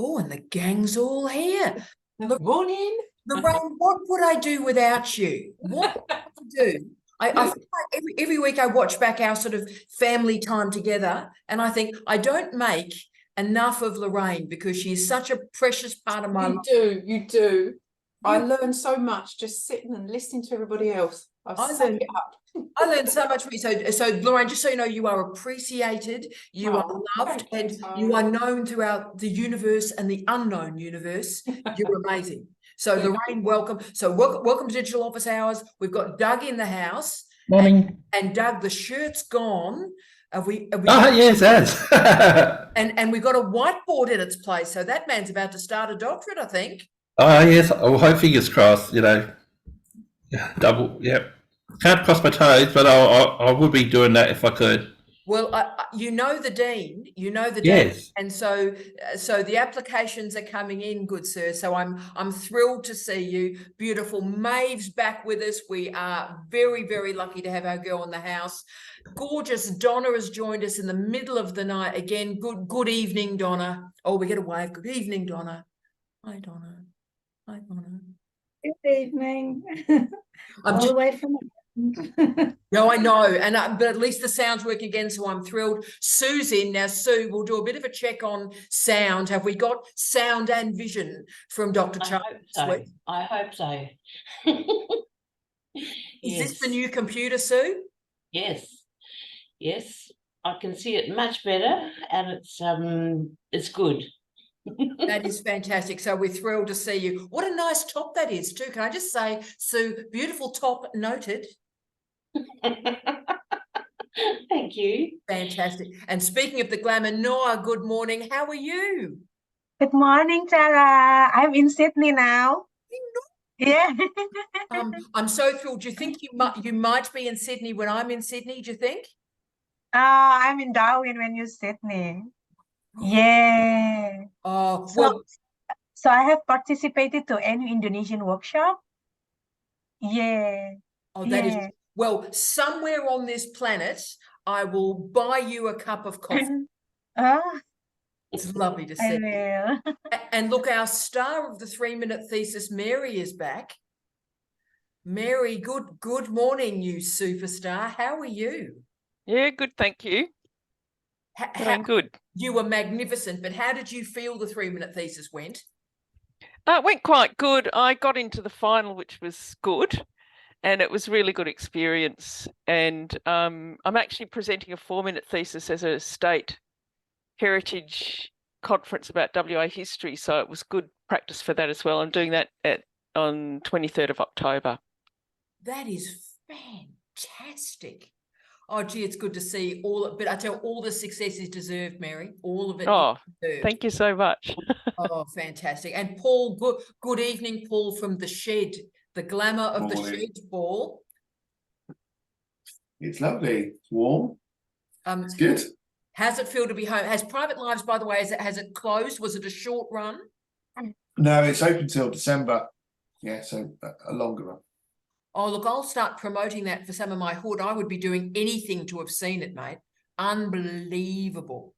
Oh, and the gang's all here. Good morning. Lorraine, what would I do without you? What would I do? I feel like every week I watch back our sort of family time together, and I think I don't make enough of Lorraine because she is such a precious part of my life. You do. I learn so much just sitting and listening to everybody else. I learned so much from you. So Lorraine, just so you know, you are appreciated, you are loved, and you are known throughout the universe and the unknown universe. You're amazing. So Lorraine, welcome. So welcome to Digital Office Hours. We've got Doug in the house. Morning. And Doug, the shirt's gone. Have we yes, it has. and we've got a whiteboard in its place. So that man's about to start a doctorate, I think. Oh, yes. I'll hope, fingers crossed, double, yep. Can't cross my toes, but I would be doing that if I could. Well, you know the dean, Yes. and so the applications are coming in, good sir. So I'm thrilled to see you. Beautiful. Maeve's back with us. We are very, very lucky to have our girl in the house. Gorgeous Donna has joined us in the middle of the night again. Good evening, Donna. Oh, we get a wave. Good evening, Donna. Hi, Donna. Hi, Donna. Good evening. I'm all the way from. No, I know, and but at least the sound's working again, so I'm thrilled. Sue's in now. Sue, we'll do a bit of a check on sound. Have we got sound and vision from Dr. Charles? I hope so. Is this the new computer, Sue? Yes, I can see it much better, and it's good. That is fantastic. So we're thrilled to see you. What a nice top that is too. Can I just say, Sue, beautiful top, noted. Thank you. Fantastic. And speaking of the glamour, Noah, good morning. How are you? Good morning, Tara. I'm in Sydney now. Yeah. I'm so thrilled. Do you think you might be in Sydney when I'm in Sydney? Do you think? I'm in Darwin when you're Sydney. Yeah. Oh, well. So I have participated to any Indonesian workshop. Yeah. Oh, that is, well, somewhere on this planet, I will buy you a cup of coffee. It's lovely to see. I will. And look, our star of the 3-minute thesis, Mary, is back. Mary, good morning, you superstar. How are you? Yeah, good, thank you. Doing good. You were magnificent, but how did you feel the 3-minute thesis went? It went quite good. I got into the final, which was good, and it was a really good experience. And I'm actually presenting a 4-minute thesis as a state heritage conference about WA history, so it was good practice for that as well. I'm doing that on 23rd of October. That is fantastic. Oh, gee, it's good to see but I tell all the success is deserved, Mary. All of it. Oh, thank you so much. Oh, fantastic. And Paul, good evening, Paul, from the shed, the glamour of the shed, Paul. It's lovely. It's warm. It's good. How's it feel to be home? Has Private Lives, by the way, has it closed? Was it a short run? No, it's open till December. Yeah, so a longer run. Oh, look, I'll start promoting that for some of my hood. I would be doing anything to have seen it, mate. Unbelievable.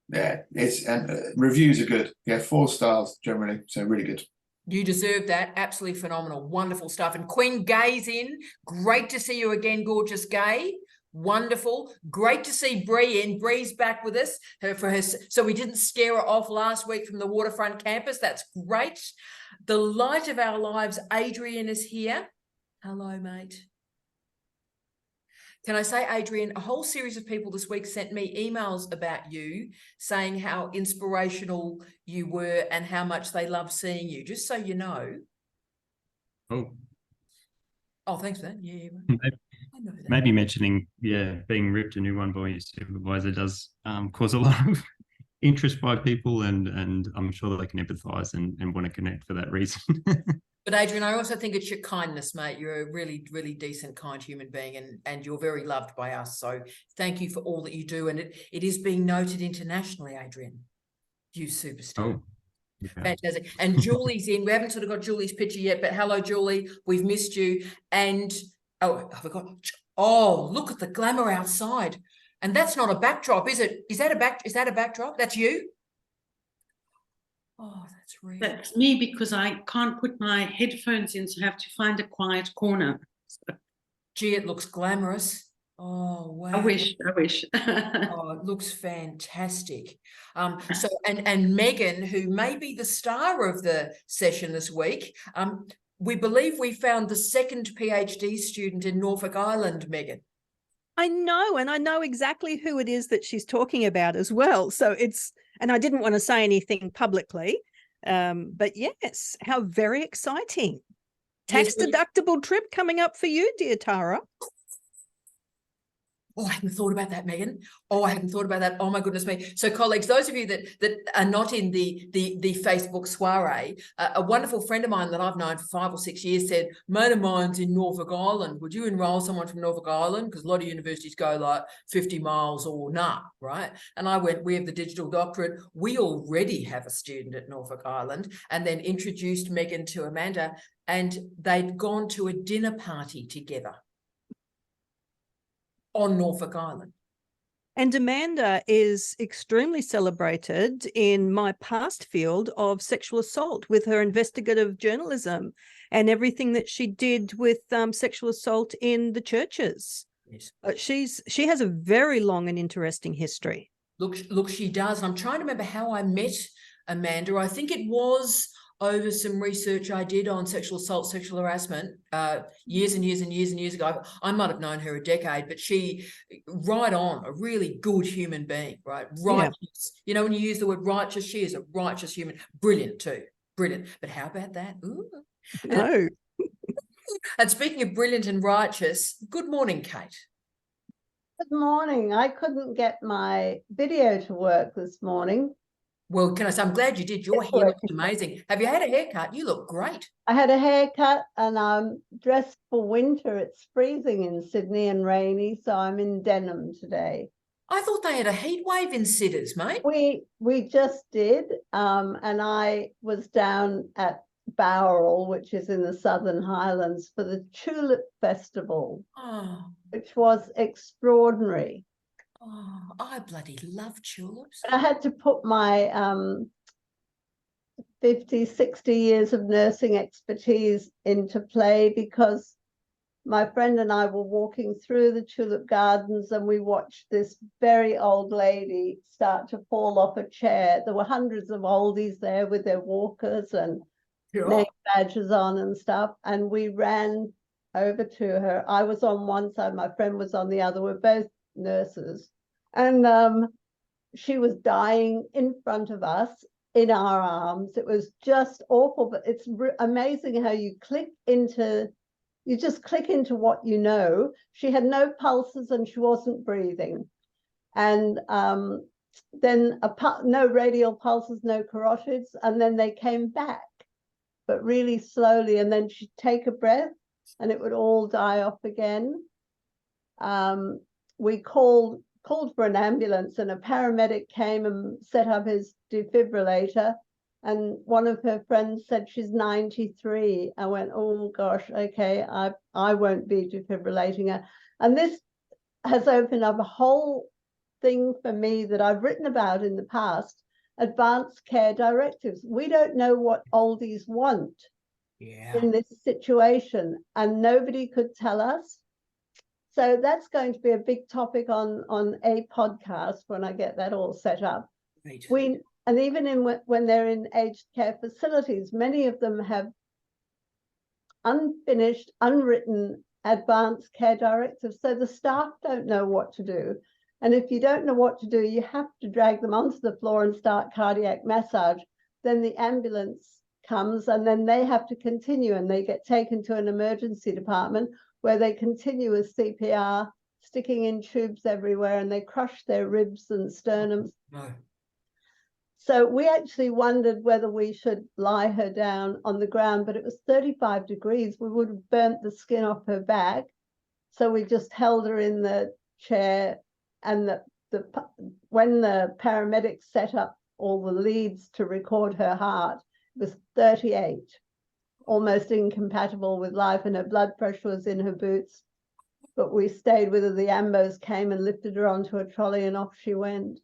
Yeah, and reviews are good. Yeah, 4 stars generally, so really good. You deserve that. Absolutely phenomenal. Wonderful stuff. And Queen Gay's in. Great to see you again, gorgeous Gay. Wonderful. Great to see Bree in. Bree's back with us so we didn't scare her off last week from the waterfront campus. That's great. The light of our lives, Adrian, is here. Hello, mate. Can I say, Adrian, a whole series of people this week sent me emails about you saying how inspirational you were and how much they love seeing you, just so you know. Oh, thanks for that. Yeah. I know that. Maybe mentioning, being ripped a new one by your supervisor does cause a lot of interest by people, and I'm sure that they can empathise and want to connect for that reason. But Adrian, I also think it's your kindness, mate. You're a really, really decent, kind human being, and you're very loved by us. So thank you for all that you do. And it is being noted internationally, Adrian. You superstar. Oh, yeah. Fantastic. And Julie's in. We haven't sort of got Julie's picture yet, but hello, Julie. We've missed you. And I forgot. Oh, look at the glamour outside. And that's not a backdrop, is it? Is that a backdrop? That's you? Oh, that's real. That's me because I can't put my headphones in, so I have to find a quiet corner. Gee, it looks glamorous. Oh, wow. I wish. Oh, it looks fantastic. So and Megan, who may be the star of the session this week, we believe we found the second PhD student in Norfolk Island, Megan. I know, and I know exactly who it is that she's talking about as well. So it's, and I didn't want to say anything publicly, but yes, how very exciting. Tax deductible trip coming up for you, dear Tara. Oh, I hadn't thought about that, Megan. Oh, I hadn't thought about that. Oh my goodness me. So colleagues, those of you that are not in the Facebook soiree, a wonderful friend of mine that I've known for 5 or 6 years said, mate of mine's in Norfolk Island. Would you enroll someone from Norfolk Island? Because a lot of universities go like 50 miles or not, right? And I went, we have the digital doctorate. We already have a student at Norfolk Island, and then introduced Megan to Amanda, and they'd gone to a dinner party together on Norfolk Island. And Amanda is extremely celebrated in my past field of sexual assault with her investigative journalism and everything that she did with sexual assault in the churches. Yes. She has a very long and interesting history. Look, she does. I'm trying to remember how I met Amanda. I think it was over some research I did on sexual assault, sexual harassment, years and years and years and years ago. I might have known her a decade, but she, right on, a really good human being, right? Righteous. Yeah. You know, when you use the word righteous, she is a righteous human. Brilliant too. Brilliant. But how about that? Ooh. No. And speaking of brilliant and righteous, good morning, Kate. Good morning. I couldn't get my video to work this morning. Well, can I say, I'm glad you did. Your hair looks amazing. Have you had a haircut? You look great. I had a haircut and I'm dressed for winter. It's freezing in Sydney and rainy, so I'm in denim today. I thought they had a heat wave in Sitters, mate. We just did, and I was down at Bowral, which is in the Southern Highlands, for the Tulip Festival, which was extraordinary. Oh, I bloody love tulips. I had to put my 50, 60 years of nursing expertise into play, because my friend and I were walking through the tulip gardens and we watched this very old lady start to fall off a chair. There were hundreds of oldies there with their walkers and name badges on and stuff. And we ran over to her. I was on one side, my friend was on the other. We're both nurses. And she was dying in front of us in our arms. It was just awful, but it's amazing how you just click into what you know. She had no pulses and she wasn't breathing. And then no radial pulses, no carotids, and then they came back, but really slowly. And then she'd take a breath and it would all die off again. We called for an ambulance, and a paramedic came and set up his defibrillator. And one of her friends said she's 93. I went, oh gosh, okay, I won't be defibrillating her. And this has opened up a whole thing for me that I've written about in the past, advanced care directives. We don't know what oldies want in this situation, and nobody could tell us. So that's going to be a big topic on a podcast when I get that all set up. Right. And even when they're in aged care facilities, many of them have unfinished, unwritten advanced care directives. So the staff don't know what to do. And if you don't know what to do, you have to drag them onto the floor and start cardiac massage. Then the ambulance comes and then they have to continue, and they get taken to an emergency department where they continue with CPR, sticking in tubes everywhere, and they crush their ribs and sternums. No. So we actually wondered whether we should lie her down on the ground, but it was 35 degrees. We would have burnt the skin off her back. So we just held her in the chair, and when the paramedics set up all the leads to record her heart, it was 38. Almost incompatible with life, and her blood pressure was in her boots. But we stayed with her. The ambos came and lifted her onto a trolley, and off she went.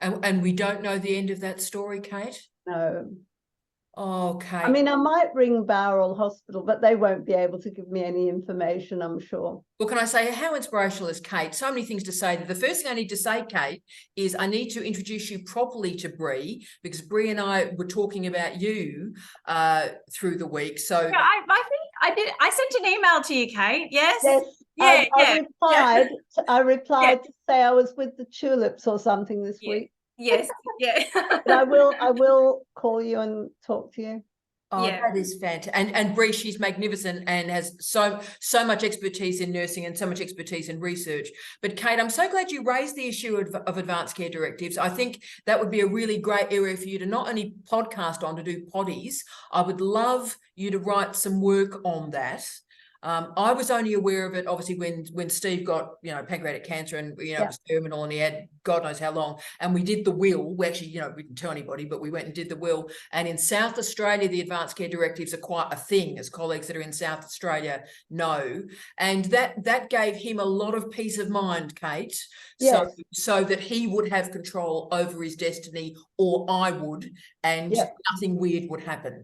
And we don't know the end of that story, Kate? No. Okay. I mean, I might ring Bowral Hospital, but they won't be able to give me any information, I'm sure. Well, can I say how inspirational is Kate? So many things to say. The first thing I need to say, Kate, is I need to introduce you properly to Bree, because Bree and I were talking about you through the week. So Yeah, I think I sent an email to you, Kate. Yes. Yes. Yeah. I replied to say I was with the Tulips or something this week. Yes. Yeah. But I will call you and talk to you. oh, that is fantastic. And Bree, she's magnificent and has so much expertise in nursing and so much expertise in research. But Kate, I'm so glad you raised the issue of advanced care directives. I think that would be a really great area for you to not only podcast on, to do poddies. I would love you to write some work on that. I was only aware of it, obviously, when Steve got, pancreatic cancer and, it was terminal and he had God knows how long. And we did the will. We actually, we didn't tell anybody, but we went and did the will. And in South Australia, the advanced care directives are quite a thing, as colleagues that are in South Australia know. And that gave him a lot of peace of mind, Kate. Yes. So that he would have control over his destiny, or I would, and nothing weird would happen.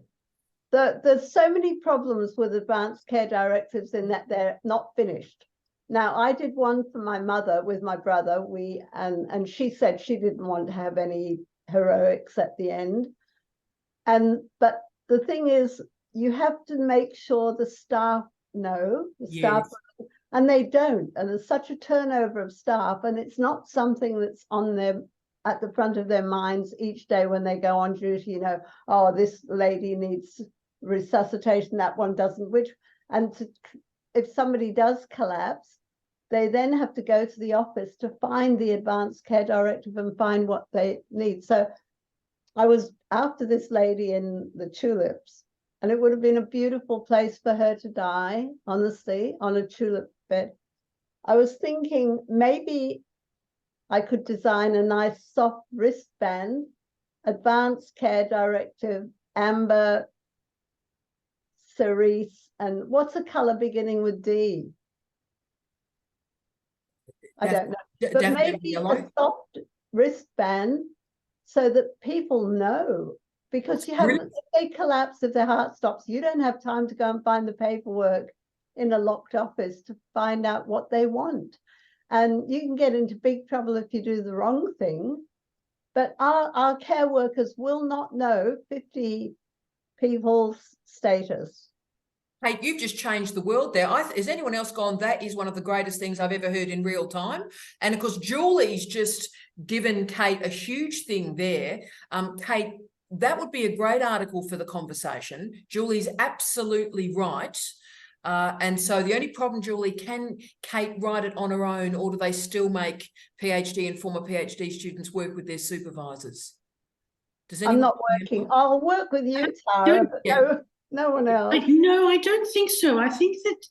There's so many problems with advanced care directives in that they're not finished. Now, I did one for my mother with my brother. And she said she didn't want to have any heroics at the end. But the thing is, you have to make sure the staff know, staff, and they don't. And there's such a turnover of staff, and it's not something that's on their at the front of their minds each day when they go on duty. Oh, this lady needs resuscitation, that one doesn't, if somebody does collapse, they then have to go to the office to find the advanced care directive and find what they need. So I was after this lady in the Tulips, and it would have been a beautiful place for her to die, honestly, on a tulip bed. I was thinking maybe I could design a nice soft wristband, advanced care directive, amber, cerise, and what's a color beginning with D? I don't know, but maybe a soft wristband so that people know, because if they collapse, if their heart stops, you don't have time to go and find the paperwork in a locked office to find out what they want. And you can get into big trouble if you do the wrong thing. But our care workers will not know 50 people's status. Hey, you've just changed the world there. Has anyone else gone, that is one of the greatest things I've ever heard in real time? And of course, Julie's just given Kate a huge thing there. Kate, that would be a great article for the conversation. Julie's absolutely right. And so the only problem, Julie, can Kate write it on her own, or do they still make PhD and former PhD students work with their supervisors? I'm not working. I'll work with you, Tara, but no one else. No, I don't think so. I think that,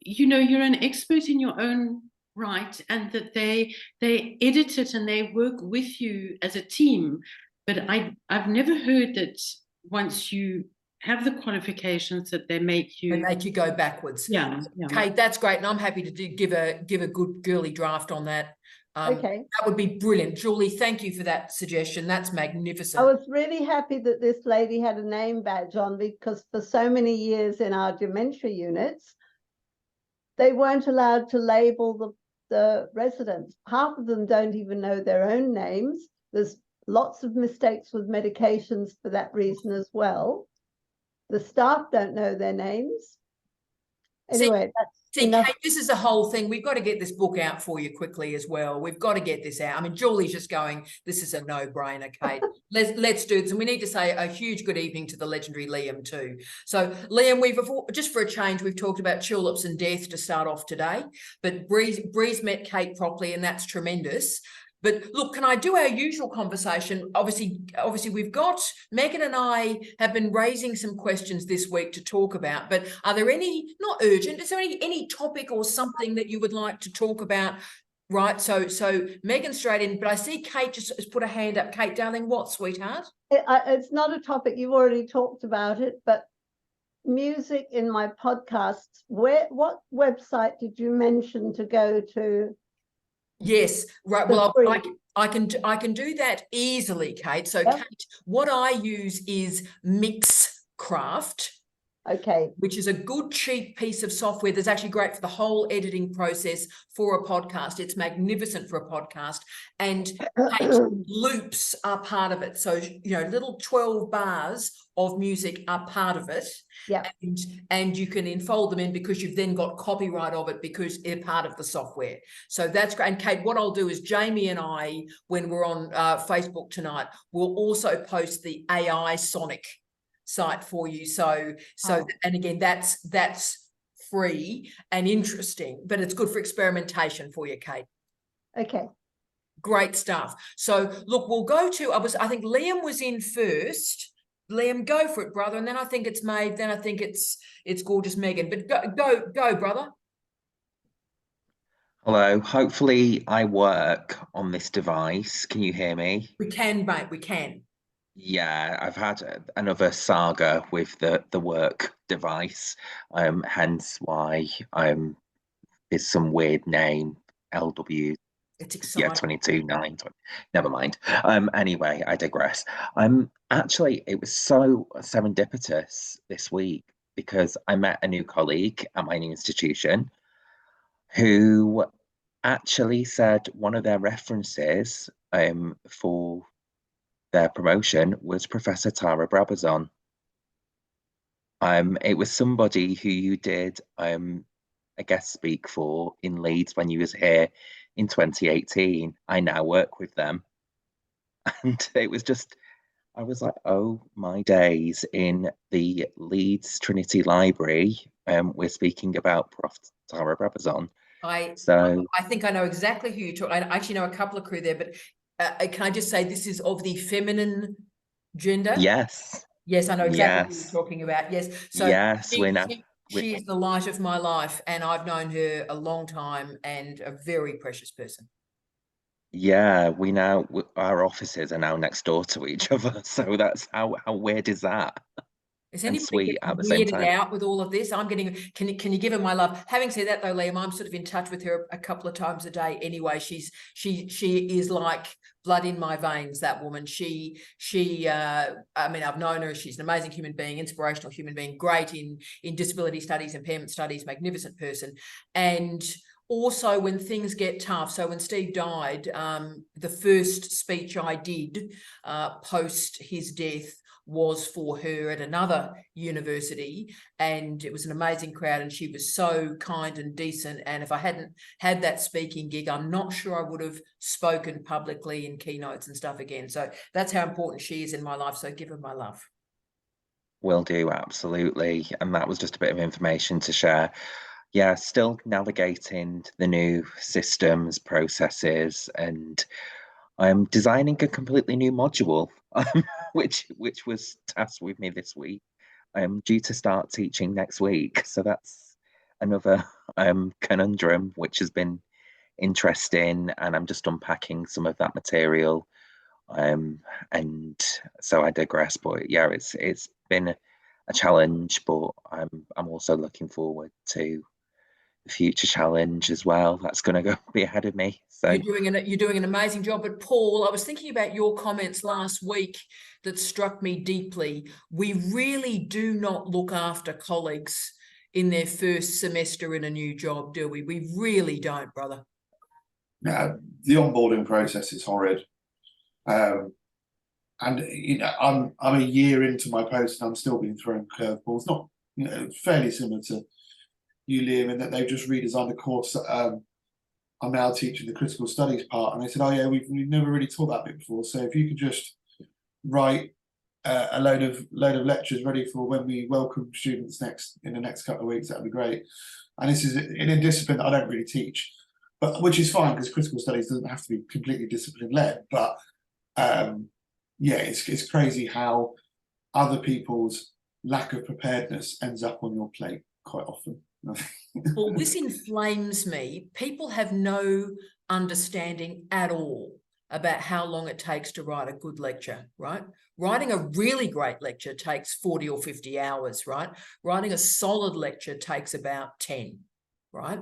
you're an expert in your own right, and that they edit it and they work with you as a team. But I've never heard that once you have the qualifications that they make you go backwards. Yeah. Kate, that's great, and I'm happy to give a good girly draft on that. Okay, that would be brilliant. Julie, thank you for that suggestion. That's magnificent. I was really happy that this lady had a name badge on, because for so many years in our dementia units, they weren't allowed to label the residents. Half of them don't even know their own names. There's lots of mistakes with medications for that reason as well. The staff don't know their names. Anyway, Kate, this is the whole thing. We've got to get this book out for you quickly as well. We've got to get this out. I mean, Julie's just going, this is a no-brainer, Kate. Let's do this. And we need to say a huge good evening to the legendary Liam too. So Liam, just for a change, we've talked about tulips and death to start off today, but Bree's met Kate properly, and that's tremendous. But look, can I do our usual conversation? Obviously, we've got, Megan and I have been raising some questions this week to talk about, but are there any, not urgent, is there any topic or something that you would like to talk about? Right, so Megan straight in, but I see Kate just has put a hand up. Kate, darling, what, sweetheart? It's not a topic, you've already talked about it, but music in my podcasts, what website did you mention to go to? Yes, right. Well, I can do that easily, Kate. So Yep. Kate, what I use is Mixcraft. Okay. Which is a good, cheap piece of software that's actually great for the whole editing process for a podcast. It's magnificent for a podcast. And loops are part of it. So, you know, little 12 bars of music are part of it. Yeah. And you can enfold them in because you've then got copyright of it because they're part of the software. So that's great. And Kate, what I'll do is Jamie and I, when we're on Facebook tonight, will also post the AI Sonic site for you. So and again, that's free and interesting, but it's good for experimentation for you, Kate. Okay. Great stuff. So look, we'll go to, I think Liam was in first. Liam, go for it, brother. And then I think it's Maeve. Then I think it's gorgeous Megan. But go, brother. Hello. Hopefully I work on this device. Can you hear me? We can, mate. We can. Yeah, I've had another saga with the work device. Hence why there's some weird name, LW. It's exciting. Yeah, 22.9. Never mind. Anyway, I digress. Actually, it was so serendipitous this week because I met a new colleague at my new institution who actually said one of their references for their promotion was Professor Tara Brabazon. It was somebody who you did a guest speak for in Leeds when you was here in 2018. I now work with them. And it was just, I was like, oh my days, in the Leeds Trinity Library, we're speaking about Prof. Tara Brabazon. I think I know exactly who you're talking. I actually know a couple of crew there, but can I just say this is of the feminine gender? Yes. Yes, I know exactly who you're talking about. Yes. So yes, she is the light of my life, and I've known her a long time and a very precious person. Yeah, our offices are now next door to each other. So that's how weird is that? Is And anybody sweet at the same weirded time. out with all of this? I'm getting, can you give her my love? Having said that though, Liam, I'm sort of in touch with her a couple of times a day anyway. She is like blood in my veins, that woman. I mean, I've known her. She's an amazing human being, inspirational human being, great in disability studies, impairment studies, magnificent person. And also when things get tough, so when Steve died, the first speech I did post his death was for her at another university, and it was an amazing crowd, and she was so kind and decent. And if I hadn't had that speaking gig, I'm not sure I would have spoken publicly in keynotes and stuff again. So that's how important she is in my life. So give her my love. Will do, absolutely. And that was just a bit of information to share. Yeah, still navigating the new systems, processes, and I'm designing a completely new module, which was tasked with me this week. I'm due to start teaching next week, so that's another conundrum, which has been interesting, and I'm just unpacking some of that material. And so I digress, but yeah, it's been a challenge, but I'm also looking forward to the future challenge as well. That's going to be ahead of me. So you're doing an amazing job. But Paul, I was thinking about your comments last week that struck me deeply. We really do not look after colleagues in their first semester in a new job, do we? We really don't, brother. No, the onboarding process is horrid. And you know, I'm a year into my post and I'm still being thrown curveballs. Not, you know, fairly similar to you, Liam, in that they've just redesigned a course that I'm now teaching the critical studies part, and they said, oh yeah, we've never really taught that bit before, so if you could just write a load of lectures ready for when we welcome students in the next couple of weeks, that'd be great. And this is in a discipline that I don't really teach, but which is fine because critical studies doesn't have to be completely discipline led. But yeah, it's crazy how other people's lack of preparedness ends up on your plate quite often. Well, this inflames me. People have no understanding at all about how long it takes to write a good lecture, right? Writing a really great lecture takes 40 or 50 hours, right? Writing a solid lecture takes about 10. right?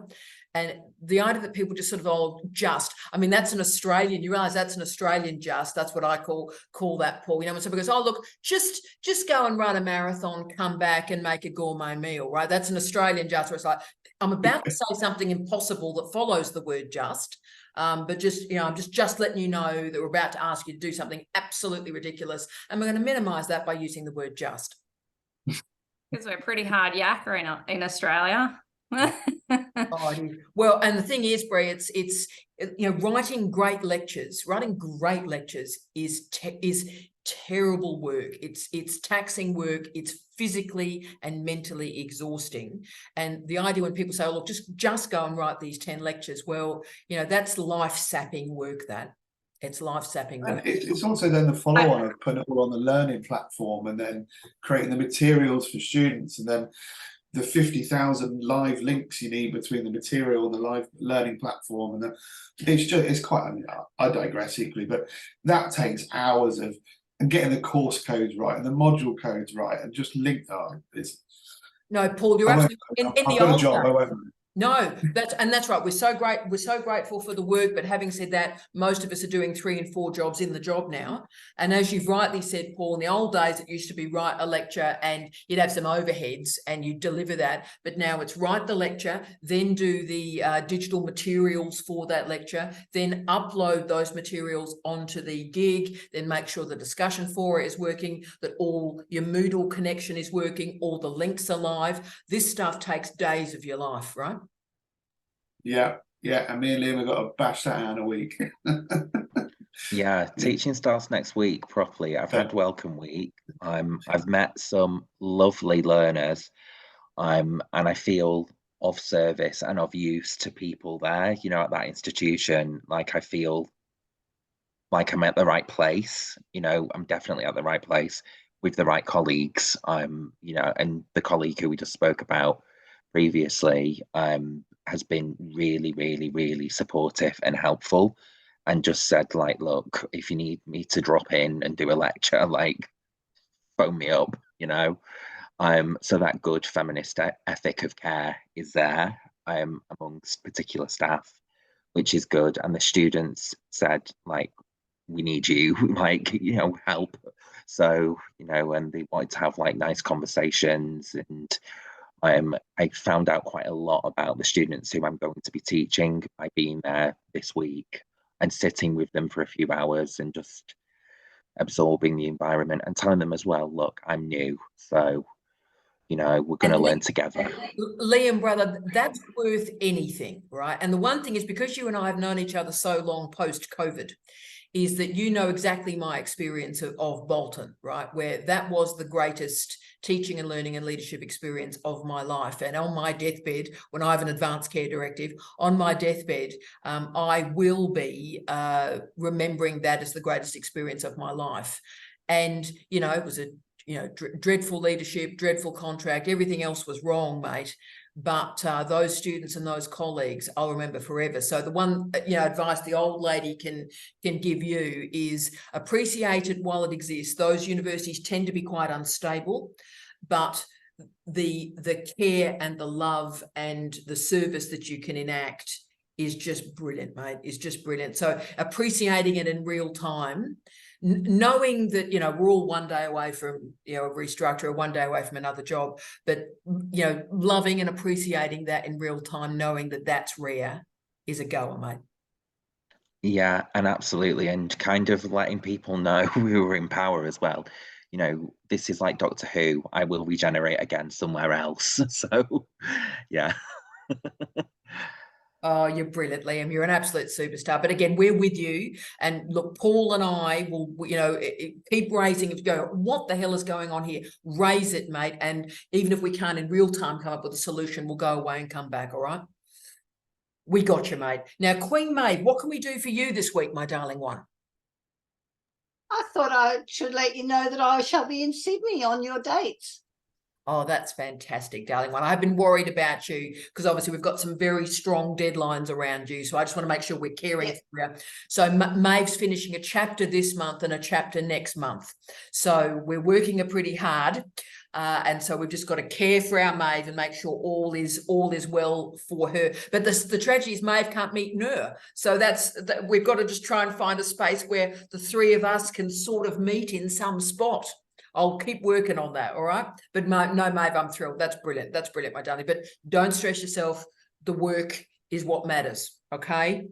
And the idea that people just sort of, oh, just, I mean, that's an Australian, you realize that's an Australian just, that's what I call that, Paul. You know, when somebody goes, oh, look, just go and run a marathon, come back and make a gourmet meal, right? That's an Australian just, where it's like, I'm about to say something impossible that follows the word just, but just, you know, I'm just letting you know that we're about to ask you to do something absolutely ridiculous. And we're going to minimize that by using the word just. Because we're pretty hard yakka in Australia. Oh, well, and the thing is, Bree, it's you know, writing great lectures is terrible work. It's taxing work. It's physically and mentally exhausting. And the idea when people say, oh, look, just go and write these 10 lectures, well, you know, that's life-sapping work. It's life-sapping work. And it's also then the follow-on of putting it all on the learning platform and then creating the materials for students, and then the 50,000 live links you need between the material and the live learning platform. And it's quite, I mean, I digress equally, but that takes hours of, and getting the course codes right and the module codes right and just link that. No, Paul, you're absolutely in the old days. No, that's right. We're so grateful for the work. But having said that, most of us are doing 3 and 4 jobs in the job now. And as you've rightly said, Paul, in the old days, it used to be write a lecture and you'd have some overheads and you deliver that. But now it's write the lecture, then do the digital materials for that lecture, then upload those materials onto the gig, then make sure the discussion forum is working, that all your Moodle connection is working, all the links are live. This stuff takes days of your life, right? Yeah, and me and Liam have got to bash that out in a week. Yeah, teaching starts next week properly. I've had welcome week. I've met some lovely learners, and I feel of service and of use to people there, you know, at that institution. Like, I feel like I'm at the right place, you know, I'm definitely at the right place with the right colleagues. You know, and the colleague who we just spoke about previously has been really, really, really supportive and helpful, and just said, like, look, if you need me to drop in and do a lecture, like, phone me up, you know. So that good feminist ethic of care is there amongst particular staff, which is good. And the students said, like, we need you, like, you know, help. So, you know, and they wanted to have like nice conversations. And I found out quite a lot about the students who I'm going to be teaching by being there this week and sitting with them for a few hours and just absorbing the environment and telling them as well, look, I'm new, so, you know, we're going to learn together. Liam, brother, that's worth anything, right? And the one thing is, because you and I have known each other so long post-COVID, is that you know exactly my experience of Bolton, right? Where that was the greatest teaching and learning and leadership experience of my life. And on my deathbed, when I have an advanced care directive, on my deathbed, I will be remembering that as the greatest experience of my life. And, you know, it was a, you know, dreadful leadership, dreadful contract, everything else was wrong, mate. But those students and those colleagues, I'll remember forever. So the one, you know, advice the old lady can give you is appreciate it while it exists. Those universities tend to be quite unstable, but the care and the love and the service that you can enact is just brilliant, mate. Is just brilliant. So appreciating it in real time, knowing that, you know, we're all one day away from, you know, a restructure, or one day away from another job, but, you know, loving and appreciating that in real time, knowing that that's rare, is a goer, mate. Yeah, and absolutely. And kind of letting people know who are in power as well. You know, this is like Doctor Who, I will regenerate again somewhere else. So, yeah. Oh, you're brilliant, Liam. You're an absolute superstar. But again, we're with you. And look, Paul and I will, you know, keep raising it. Go, what the hell is going on here? Raise it, mate. And even if we can't in real time come up with a solution, we'll go away and come back. All right. We got you, mate. Now, Queen Maeve, what can we do for you this week, my darling one? I thought I should let you know that I shall be in Sydney on your dates. Oh, that's fantastic, darling one. I've been worried about you because obviously we've got some very strong deadlines around you. So I just want to make sure we're caring for you. So Maeve's finishing a chapter this month and a chapter next month. So we're working pretty hard. And so we've just got to care for our Maeve and make sure all is well for her. But the tragedy is Maeve can't meet Nur. So we've got to just try and find a space where the three of us can sort of meet in some spot. I'll keep working on that, all right? But no, Maeve, I'm thrilled. That's brilliant. That's brilliant, my darling. But don't stress yourself. The work is what matters, okay?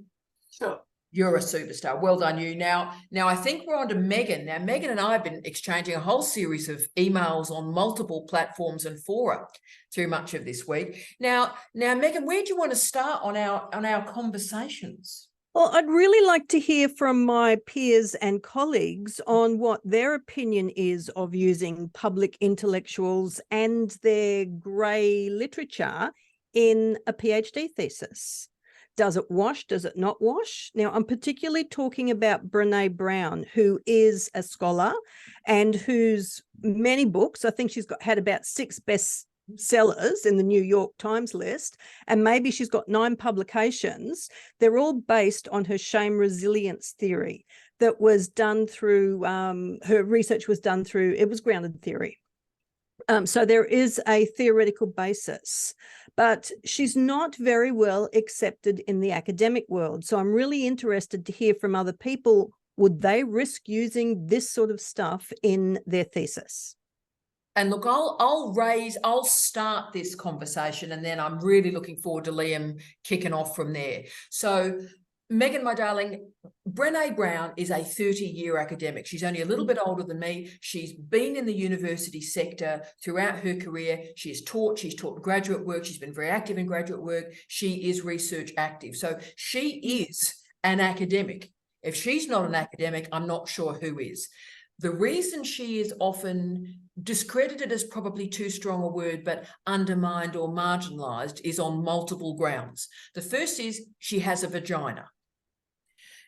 Sure. You're a superstar. Well done, you. Now I think we're on to Megan. Now, Megan and I have been exchanging a whole series of emails on multiple platforms and fora through much of this week. Now, Megan, where do you want to start on our conversations? Well, I'd really like to hear from my peers and colleagues on what their opinion is of using public intellectuals and their grey literature in a PhD thesis. Does it wash? Does it not wash? Now, I'm particularly talking about Brene Brown, who is a scholar and whose many books, I think she's had about 6 bestsellers in the New York Times list, and maybe she's got 9 publications. They're all based on her shame resilience theory that was done through, her research was done through, it was grounded theory. So there is a theoretical basis, but she's not very well accepted in the academic world. So I'm really interested to hear from other people. Would they risk using this sort of stuff in their thesis? And look, I'll start this conversation, and then I'm really looking forward to Liam kicking off from there. So Megan, my darling, Brene Brown is a 30-year academic. She's only a little bit older than me. She's been in the university sector throughout her career. She's taught graduate work. She's been very active in graduate work. She is research active. So she is an academic. If she's not an academic, I'm not sure who is. The reason she is often discredited is probably too strong a word, but undermined or marginalized is on multiple grounds. The first is she has a vagina.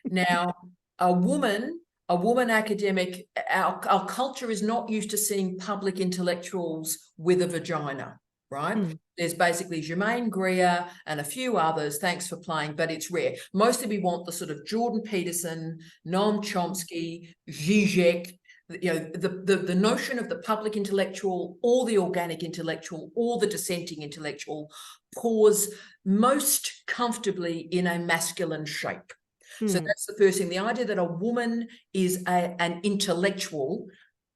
Now, a woman academic, our culture is not used to seeing public intellectuals with a vagina, right? There's basically Germaine Greer and a few others, thanks for playing, but it's rare. Mostly we want the sort of Jordan Peterson, Noam Chomsky, Zizek, you know, the notion of the public intellectual or the organic intellectual or the dissenting intellectual pause most comfortably in a masculine shape. So that's the first thing. The idea that a woman is an intellectual,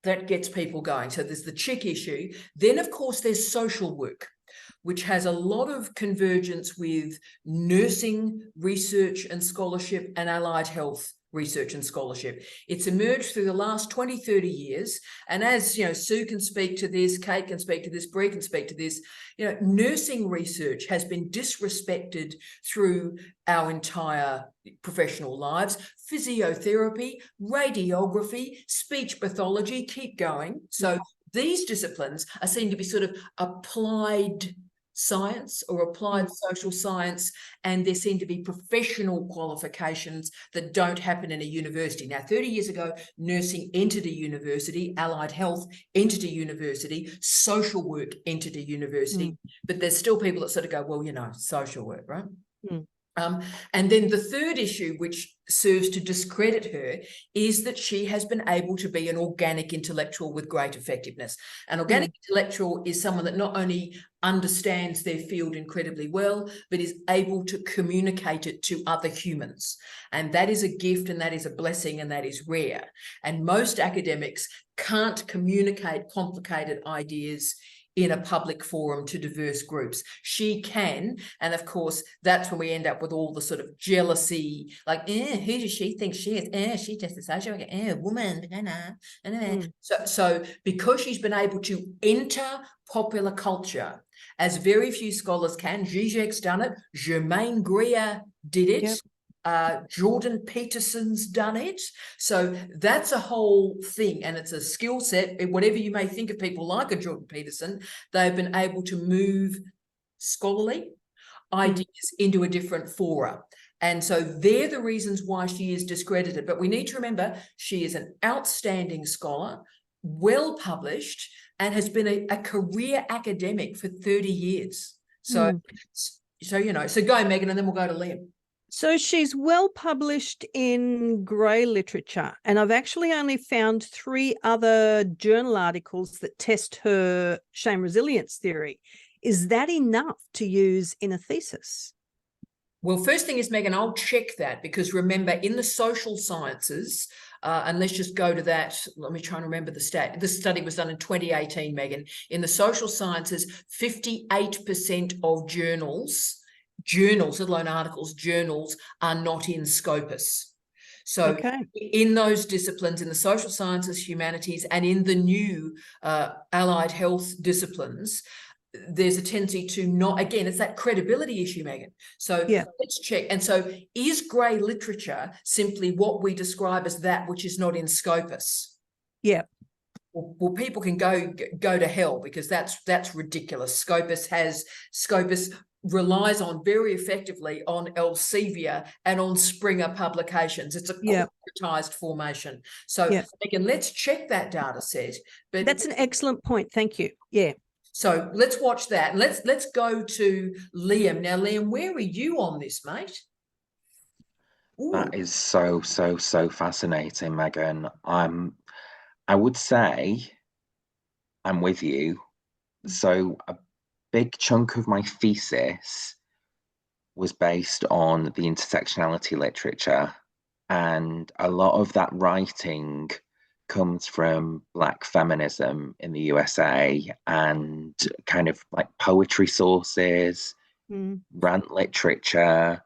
that gets people going. So there's the chick issue. Then, of course, there's social work, which has a lot of convergence with nursing research and scholarship and allied health research and scholarship. It's emerged through the last 20, 30 years. And as, you know, Sue can speak to this, Kate can speak to this, Bree can speak to this, you know, nursing research has been disrespected through our entire professional lives. Physiotherapy, radiography, speech pathology, keep going. So these disciplines are seen to be sort of applied science or applied social science, and there seem to be professional qualifications that don't happen in a university. Now, 30 years ago, nursing entered a university, allied health entered a university, social work entered a university, but there's still people that sort of go, well, you know, social work, right? And then the third issue, which serves to discredit her, is that she has been able to be an organic intellectual with great effectiveness. An organic intellectual is someone that not only understands their field incredibly well, but is able to communicate it to other humans. And that is a gift, and that is a blessing, and that is rare. And most academics can't communicate complicated ideas in a public forum to diverse groups. She can, and of course, that's when we end up with all the sort of jealousy, like, who does she think she is? She's just a social worker, woman, So because she's been able to enter popular culture, as very few scholars can, Zizek's done it, Germaine Greer did it, Jordan Peterson's done it. So that's a whole thing, and it's a skill set. Whatever you may think of people like a Jordan Peterson, they've been able to move scholarly ideas into a different fora. And so they're the reasons why she is discredited. But we need to remember she is an outstanding scholar, well published, and has been a career academic for 30 years. So, so you know, so go, Megan, and then we'll go to Liam. So she's well published in grey literature, and I've actually only found 3 other journal articles that test her shame resilience theory. Is that enough to use in a thesis? Well, first thing is, Megan, I'll check that, because remember, in the social sciences, and let's just go to that. Let me try and remember the stat. This study was done in 2018, Megan. In the social sciences, 58% of journals, let alone articles, journals are not in Scopus. So Okay. in those disciplines, in the social sciences, humanities, and in the new allied health disciplines, there's a tendency to not, again, it's that credibility issue, Megan. So Yeah. let's check. And so is grey literature simply what we describe as that which is not in Scopus? Yeah. Well, people can go to hell, because that's ridiculous. Scopus relies on very effectively on Elsevier and on Springer publications. It's a corporatized formation. So Megan, let's check that data set. But that's an excellent point. Thank you. Yeah. So let's watch that. And let's go to Liam. Now, Liam, where are you on this, mate? Ooh. That is so fascinating, Megan. I would say I'm with you. So a big chunk of my thesis was based on the intersectionality literature, and a lot of that writing comes from Black feminism in the USA and kind of like poetry sources, rant literature,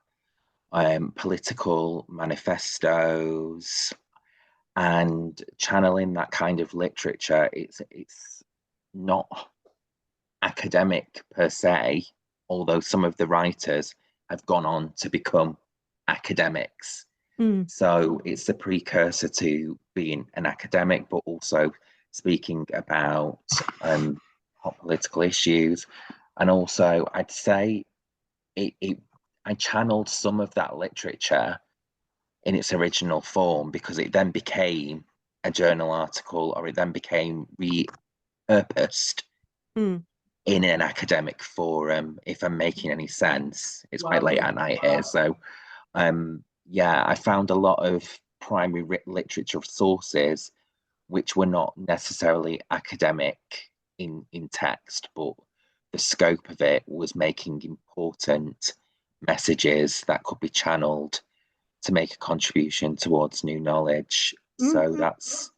political manifestos, and channeling that kind of literature. It's not academic per se, although some of the writers have gone on to become academics. So it's a precursor to being an academic, but also speaking about hot political issues. And also, I'd say I channeled some of that literature in its original form, because it then became a journal article, or it then became repurposed in an academic forum, if I'm making any sense. It's quite late at night here. So yeah, I found a lot of primary literature sources which were not necessarily academic in text, but the scope of it was making important messages that could be channeled to make a contribution towards new knowledge. So that's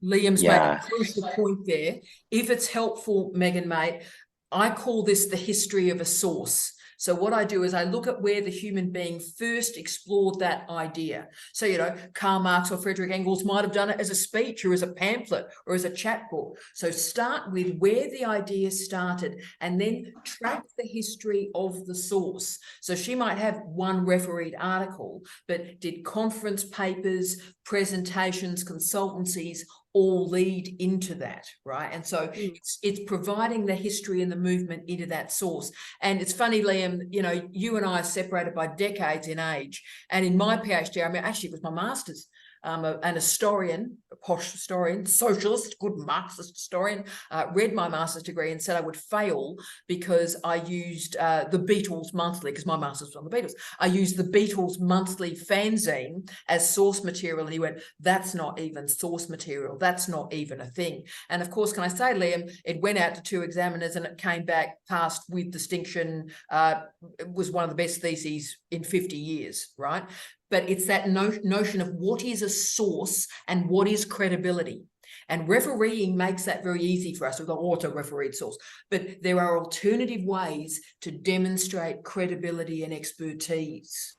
Liam's made a crucial point there. If it's helpful, Megan, mate, I call this the history of a source. So what I do is I look at where the human being first explored that idea. So, you know, Karl Marx or Friedrich Engels might have done it as a speech or as a pamphlet or as a chat book. So start with where the idea started and then track the history of the source. So she might have one refereed article, but did conference papers, presentations, consultancies all lead into that, right? And so it's providing the history and the movement into that source. And it's funny, Liam, you know, you and I are separated by decades in age. And in my PhD, I mean, actually it was my master's, an historian, a posh historian, socialist, good Marxist historian, read my master's degree and said I would fail because I used the Beatles monthly, because my master's was on the Beatles. I used the Beatles monthly fanzine as source material. And he went, that's not even source material. That's not even a thing. And of course, can I say, Liam, it went out to 2 examiners and it came back passed with distinction. It was one of the best theses in 50 years, right? But it's that notion of what is a source and what is credibility. And refereeing makes that very easy for us with the auto-refereed source. But there are alternative ways to demonstrate credibility and expertise.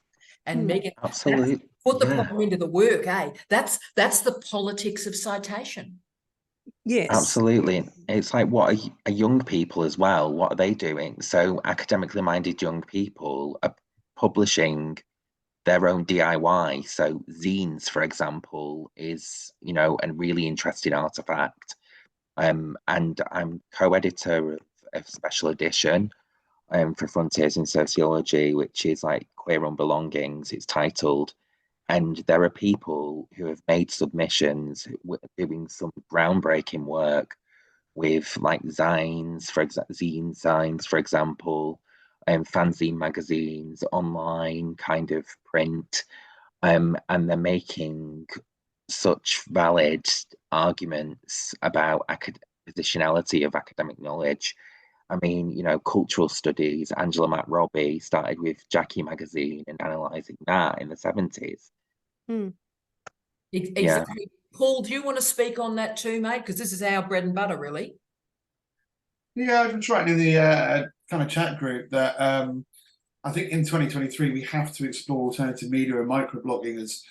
And Megan, absolutely put the problem into the work, eh? That's the politics of citation. Yes, absolutely. It's like, what are young people as well? What are they doing? So academically minded young people are publishing their own DIY. So zines, for example, is, you know, a really interesting artifact. And I'm co-editor of Special Edition for Frontiers in Sociology, which is like Queer Unbelongings, it's titled. And there are people who have made submissions doing some groundbreaking work with like zines, zine signs, for example, fanzine magazines, online kind of print, and they're making such valid arguments about positionality of academic knowledge. I mean, you know, cultural studies, Angela McRobbie started with Jackie magazine and analysing that in the 70s. Exactly. Yeah. Paul, do you want to speak on that too, mate? Because this is our bread and butter, really. Yeah, I've been writing in the kind of chat group that I think in 2023 we have to explore alternative media and microblogging as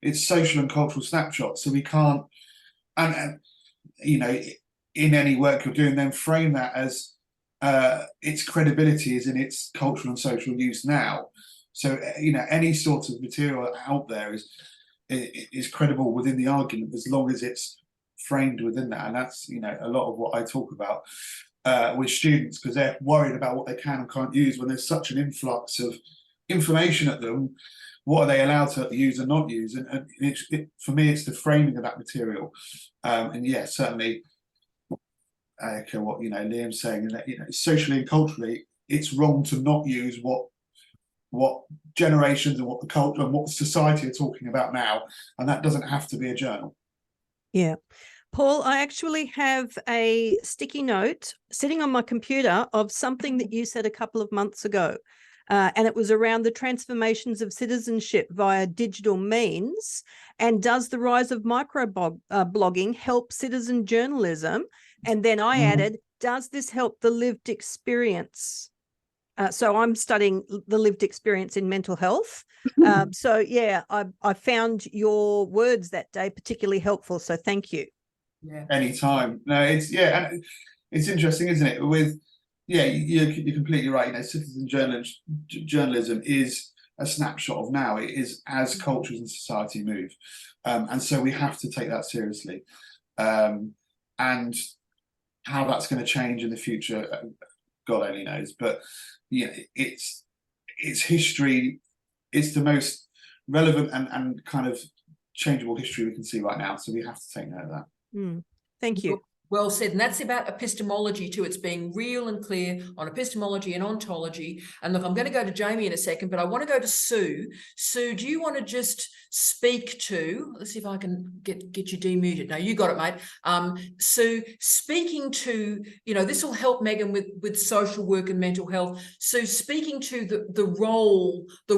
it's social and cultural snapshots. So we can't, and you know, in any work you're doing, then frame that as its credibility is in its cultural and social use now. So you know, any sort of material out there is credible within the argument as long as it's framed within that, and that's, you know, a lot of what I talk about with students, because they're worried about what they can and can't use when there's such an influx of information at them. What are they allowed to use and not use? And for me, it's the framing of that material. And yeah, certainly, I echo what, you know, Liam's saying, and that, you know, socially and culturally, it's wrong to not use what generations and what the culture and what society are talking about now, and that doesn't have to be a journal. Yeah. Paul, I actually have a sticky note sitting on my computer of something that you said a couple of months ago. And it was around the transformations of citizenship via digital means. And does the rise of blogging help citizen journalism? And then I added, does this help the lived experience? So I'm studying the lived experience in mental health. So yeah, I found your words that day particularly helpful. So thank you. Yeah. Anytime. No, it's, yeah, and it's interesting, isn't it? With, yeah, you're completely right. You know, citizen journalism is a snapshot of now. It is as cultures and society move, and so we have to take that seriously. And how that's going to change in the future, God only knows. But yeah, it's history. It's the most relevant and kind of changeable history we can see right now. So we have to take note of that. Thank you. Well said. And that's about epistemology too. It's being real and clear on epistemology and ontology. And look, I'm going to go to Jamie in a second, but I want to go to Sue. Sue, do you want to just speak to, let's see if I can get you demuted. No, you got it, mate. Sue, speaking to, you know, this will help Megan with social work and mental health. Sue, speaking to the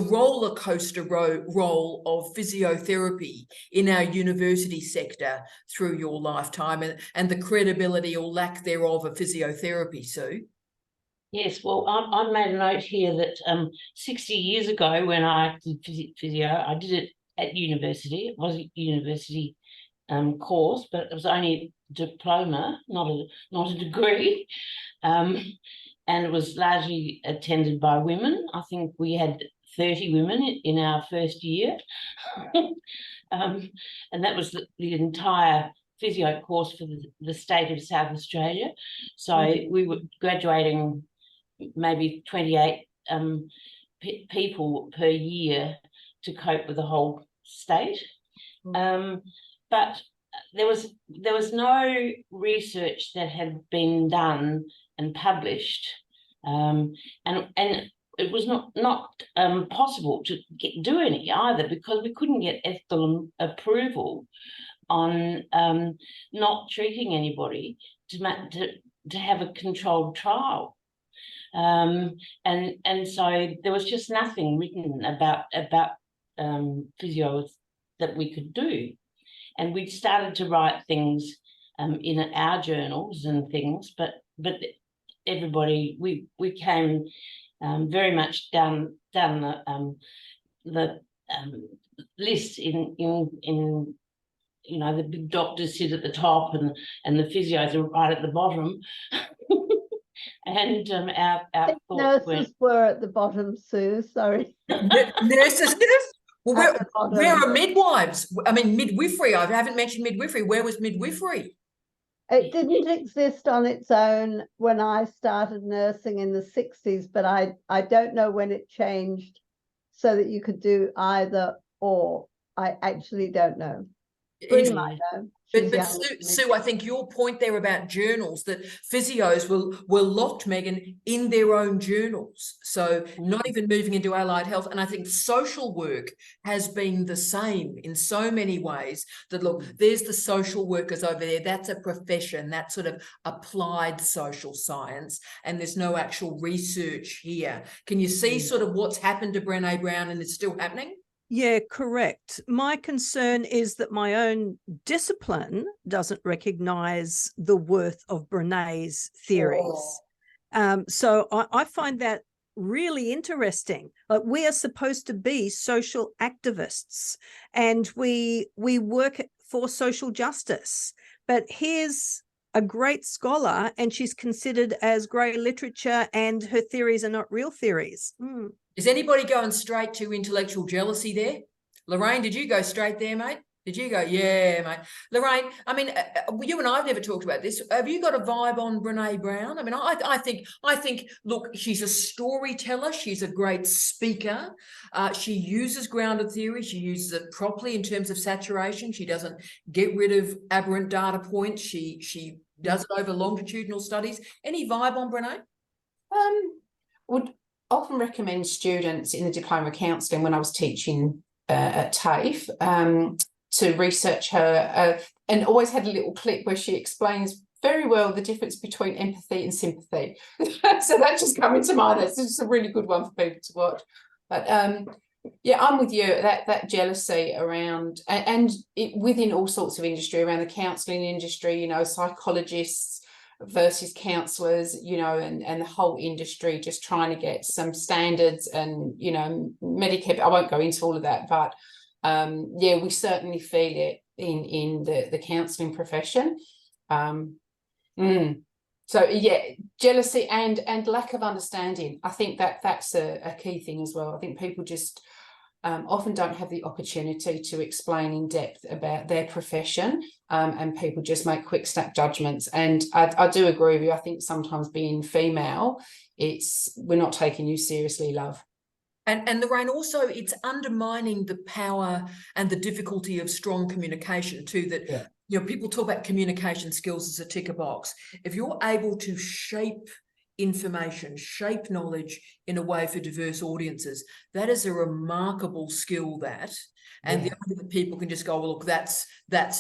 roller coaster role of physiotherapy in our university sector through your lifetime, and the credibility or lack thereof of physiotherapy, Sue. Yes, well, I made a note here that 60 years ago when I did physio, I did it at university. It was a university course, but it was only a diploma, not a degree. And it was largely attended by women. I think we had 30 women in our first year. And that was the entire physio course for the state of South Australia. So we were graduating maybe 28 people per year to cope with the whole state. But there was no research that had been done and published, and it was not possible to do any either, because we couldn't get ethical approval on not treating anybody to have a controlled trial. And so there was just nothing written about physios that we could do. And we started to write things in our journals and things, but everybody, we came very much down the list in you know, the big doctors sit at the top and the physios are right at the bottom. And our nurses were at the bottom, Sue, sorry. Nurses? Well, where are midwives? I mean, midwifery. I haven't mentioned midwifery. Where was midwifery? It didn't exist on its own when I started nursing in the 60s, but I don't know when it changed so that you could do either or. I actually don't know. Bree might know. She's But younger than me. Sue, I think your point there about journals, that physios were locked, Megan, in their own journals. So not even moving into allied health. And I think social work has been the same in so many ways, that look, there's the social workers over there. That's a profession, that's sort of applied social science. And there's no actual research here. Can you see sort of what's happened to Brene Brown and it's still happening? Yeah, correct. My concern is that my own discipline doesn't recognize the worth of Brene's theories. So I find that really interesting. Like, we are supposed to be social activists and we work for social justice. But here's a great scholar and she's considered as grey literature and her theories are not real theories. Is anybody going straight to intellectual jealousy there? Lorraine, did you go straight there, mate? Did you go? Yeah, mate. Lorraine, I mean, you and I have never talked about this. Have you got a vibe on Brene Brown? I mean, I think, look, she's a storyteller. She's a great speaker. She uses grounded theory. She uses it properly in terms of saturation. She doesn't get rid of aberrant data points. She does it over longitudinal studies. Any vibe on Brene? Would often recommend students in the diploma of counselling when I was teaching at TAFE to research her, and always had a little clip where she explains very well the difference between empathy and sympathy. So that just come into mind. That's just a really good one for people to watch. But yeah, I'm with you. That jealousy around and it, within all sorts of industry, around the counselling industry, you know, psychologists versus counsellors, you know, and the whole industry just trying to get some standards and, you know, Medicare. I won't go into all of that, but yeah, we certainly feel it in the counselling profession. So yeah, jealousy and lack of understanding. I think that's a key thing as well. I think people just often don't have the opportunity to explain in depth about their profession, and people just make quick snap judgments. And I do agree with you. I think sometimes being female, we're not taking you seriously, love. And Lorraine, also it's undermining the power and the difficulty of strong communication too, that you know, people talk about communication skills as a ticker box. If you're able to shape information, shape knowledge in a way for diverse audiences, that is a remarkable skill. And the idea that people can just go, well, look, that's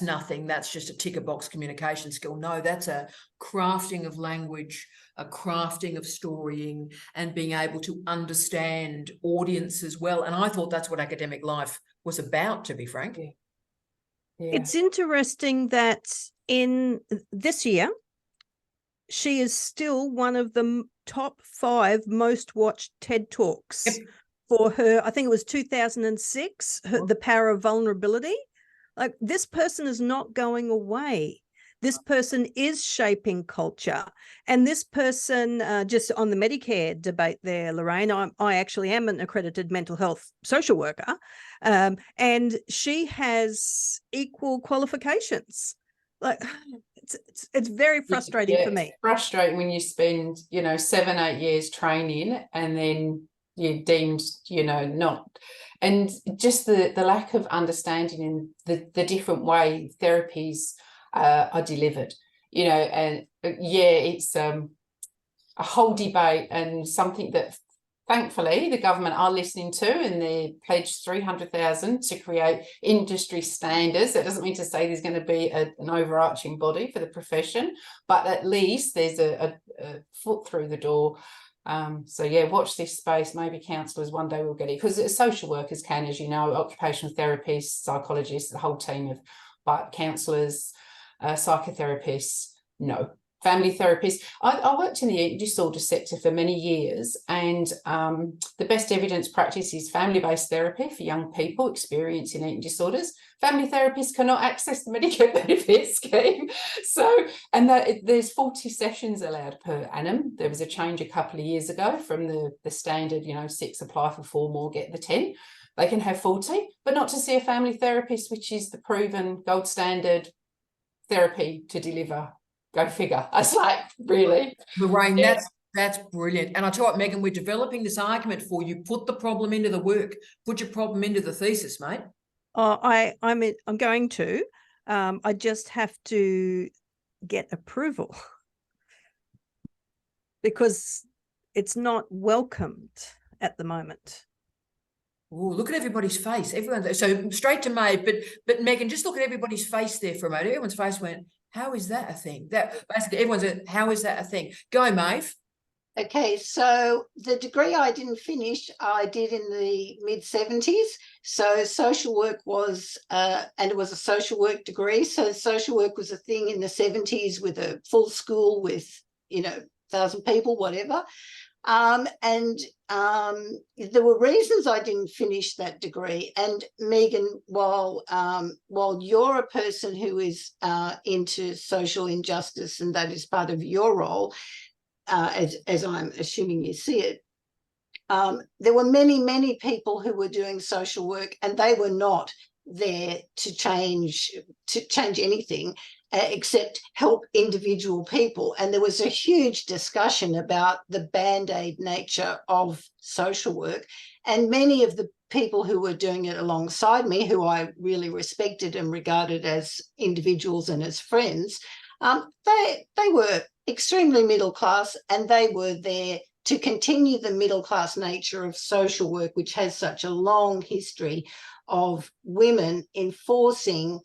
nothing, that's just a ticker box communication skill. No, that's a crafting of language, a crafting of storying, and being able to understand audiences well. And I thought that's what academic life was about, to be frank. It's interesting that in this year, she is still one of the top 5 most watched TED Talks for her. I think it was 2006, The Power of Vulnerability. Like, this person is not going away. This person is shaping culture. And this person, just on the Medicare debate there, Lorraine, I actually am an accredited mental health social worker, and she has equal qualifications. Like, it's very frustrating for me. It's frustrating when you spend, you know, 7-8 years training and then you're deemed, you know, not. And just the lack of understanding in the different way therapies are delivered, you know. And it's a whole debate and something that thankfully the government are listening to, and they pledged 300,000 to create industry standards. That doesn't mean to say there's going to be an overarching body for the profession, but at least there's a foot through the door. So yeah, watch this space. Maybe counsellors one day will get it, because social workers can, as you know, occupational therapists, psychologists, the whole team of, but counsellors, psychotherapists, no. Family therapists. I worked in the eating disorder sector for many years, and the best evidence practice is family-based therapy for young people experiencing eating disorders. Family therapists cannot access the Medicare benefit scheme. So, and there's 40 sessions allowed per annum. There was a change a couple of years ago from the standard, you know, 6, apply for 4 more, get the 10. They can have 40, but not to see a family therapist, which is the proven gold standard therapy to deliver. Go figure. I was like, really? Lorraine, that's brilliant. And I tell you what, Megan, we're developing this argument for you. Put the problem into the work. Put your problem into the thesis, mate. I'm going to. I just have to get approval because it's not welcomed at the moment. Oh, look at everybody's face. Everyone. So straight to Maeve, but Megan, just look at everybody's face there for a moment. Everyone's face went, how is that a thing? That basically everyone's how is that a thing? Go, Maeve. Okay, so the degree I didn't finish, I did in the mid-70s. So social work was, and it was a social work degree. So social work was a thing in the 70s with a full school with, 1,000 people, whatever. And there were reasons I didn't finish that degree. And Megan, while you're a person who is into social injustice and that is part of your role, as I'm assuming you see it, there were many, many people who were doing social work, and they were not there to change anything except help individual people. And there was a huge discussion about the band-aid nature of social work, and many of the people who were doing it alongside me, who I really respected and regarded as individuals and as friends, they were extremely middle class, and they were there to continue the middle class nature of social work, which has such a long history of women enforcing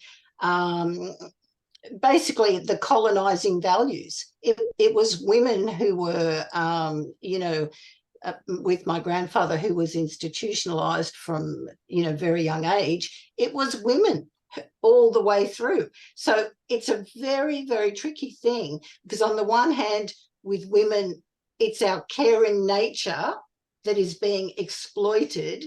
basically the colonizing values. It was women who were, with my grandfather, who was institutionalized from, very young age, it was women all the way through. So it's a very, very tricky thing, because on the one hand, with women, it's our caring nature that is being exploited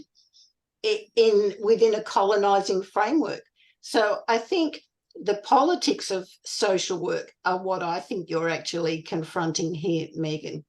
within a colonizing framework. So I think the politics of social work are what I think you're actually confronting here, Megan.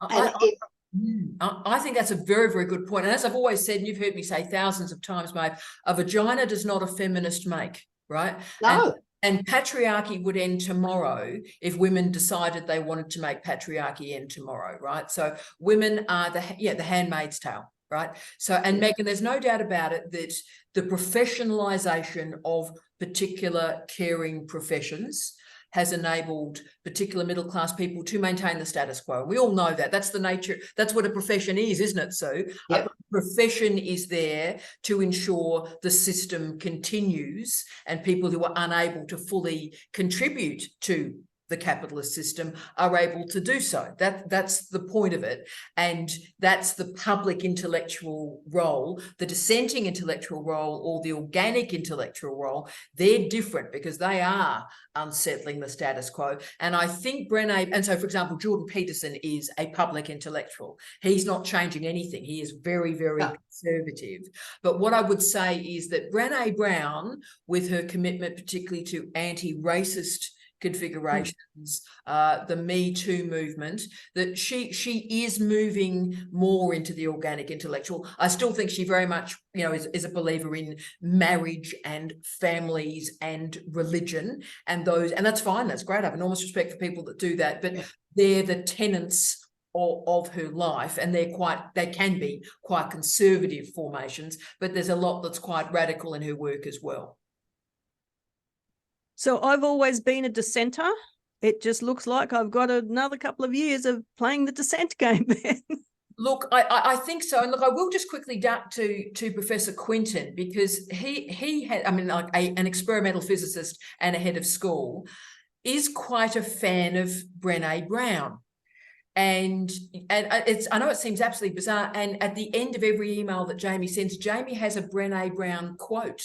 I think that's a very, very good point. And as I've always said, and you've heard me say thousands of times, Maeve, a vagina does not a feminist make, right? No. And patriarchy would end tomorrow if women decided they wanted to make patriarchy end tomorrow, right? So women are the handmaid's tale, right? So, and Megan, there's no doubt about it that the professionalization of particular caring professions has enabled particular middle-class people to maintain the status quo. We all know that. That's the nature. That's what a profession is, isn't it, Sue? Yep. A profession is there to ensure the system continues, and people who are unable to fully contribute to the capitalist system are able to do so. That's the point of it. And that's the public intellectual role, the dissenting intellectual role, or the organic intellectual role. They're different because they are unsettling the status quo. And I think Brene, and so for example, Jordan Peterson is a public intellectual. He's not changing anything. He is very, very conservative. But what I would say is that Brene Brown, with her commitment particularly to anti-racist configurations, the Me Too movement, that she is moving more into the organic intellectual. I still think she very much, is a believer in marriage and families and religion and that's fine. That's great. I have enormous respect for people that do that, but they're the tenets of her life, and they can be quite conservative formations, but there's a lot that's quite radical in her work as well. So I've always been a dissenter. It just looks like I've got another couple of years of playing the dissent game then. Look, I think so. And look, I will just quickly duck to Professor Quinton, because he had, an experimental physicist and a head of school, is quite a fan of Brene Brown. And I know it seems absolutely bizarre. And at the end of every email that Jamie sends, Jamie has a Brene Brown quote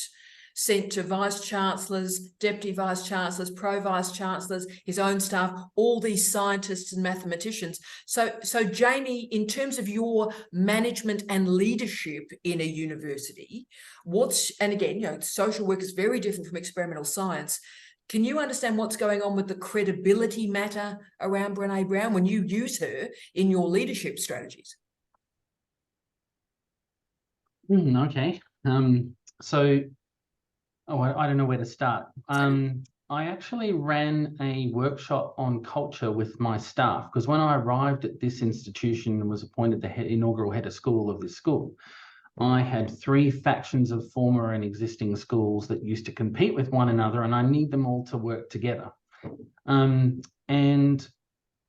sent to vice chancellors, deputy vice chancellors, pro vice chancellors, his own staff, all these scientists and mathematicians. So Jamie, in terms of your management and leadership in a university, and again, social work is very different from experimental science. Can you understand what's going on with the credibility matter around Brene Brown when you use her in your leadership strategies? Okay. I don't know where to start. I actually ran a workshop on culture with my staff, because when I arrived at this institution and was appointed the inaugural head of school of this school, I had 3 factions of former and existing schools that used to compete with one another, and I need them all to work together. And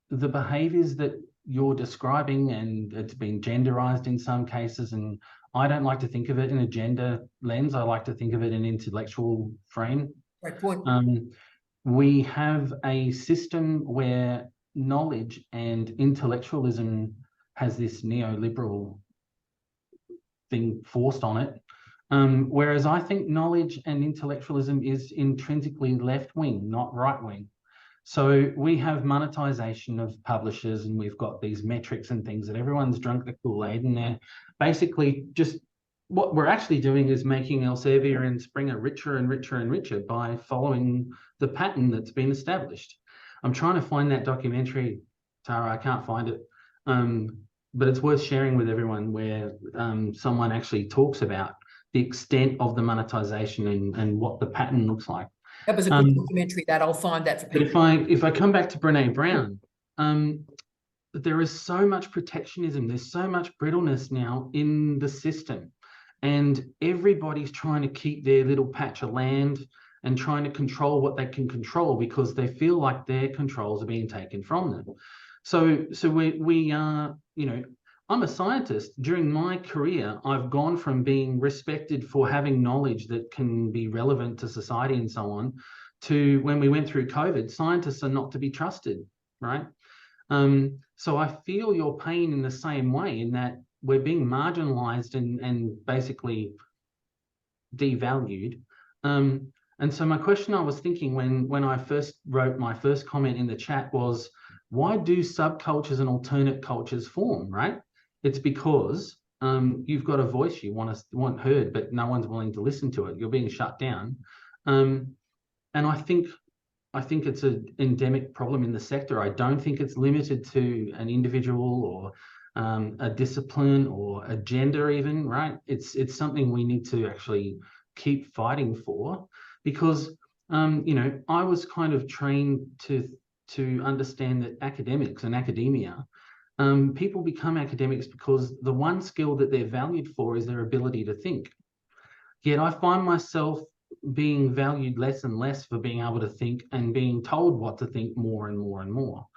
the behaviours that you're describing, and it's been genderized in some cases, and I don't like to think of it in a gender lens. I like to think of it in an intellectual frame. Great point. We have a system where knowledge and intellectualism has this neoliberal thing forced on it. Whereas I think knowledge and intellectualism is intrinsically left-wing, not right-wing. So we have monetization of publishers, and we've got these metrics and things that everyone's drunk the Kool-Aid, and they're basically just, what we're actually doing is making Elsevier and Springer richer and richer and richer by following the pattern that's been established. I'm trying to find that documentary, Tara, I can't find it, but it's worth sharing with everyone, where someone actually talks about the extent of the monetization and what the pattern looks like. That was a good documentary. That I'll find that for people. But if I come back to Brene Brown, there is so much protectionism. There's so much brittleness now in the system, and everybody's trying to keep their little patch of land and trying to control what they can control because they feel like their controls are being taken from them. So we are, you know, I'm a scientist. During my career, I've gone from being respected for having knowledge that can be relevant to society and so on, to when we went through COVID, scientists are not to be trusted, right? So I feel your pain in the same way, in that we're being marginalized and basically devalued. And so my question I was thinking when I first wrote my first comment in the chat was, why do subcultures and alternate cultures form, right? It's because you've got a voice you want heard, but no one's willing to listen to it. You're being shut down. And I think it's an endemic problem in the sector. I don't think it's limited to an individual or a discipline or a gender even, right? It's something we need to actually keep fighting for, because you know, I was kind of trained to understand that academics and academia, people become academics because the one skill that they're valued for is their ability to think. Yet I find myself being valued less and less for being able to think and being told what to think more and more and more.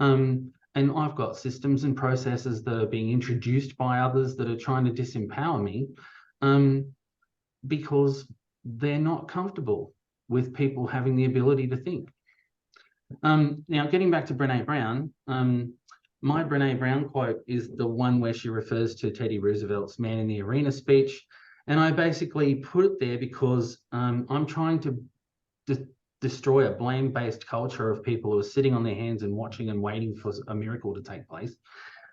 And I've got systems and processes that are being introduced by others that are trying to disempower me, because they're not comfortable with people having the ability to think. Now, getting back to Brene Brown, my Brene Brown quote is the one where she refers to Teddy Roosevelt's Man in the Arena speech. And I basically put it there because I'm trying to destroy a blame-based culture of people who are sitting on their hands and watching and waiting for a miracle to take place.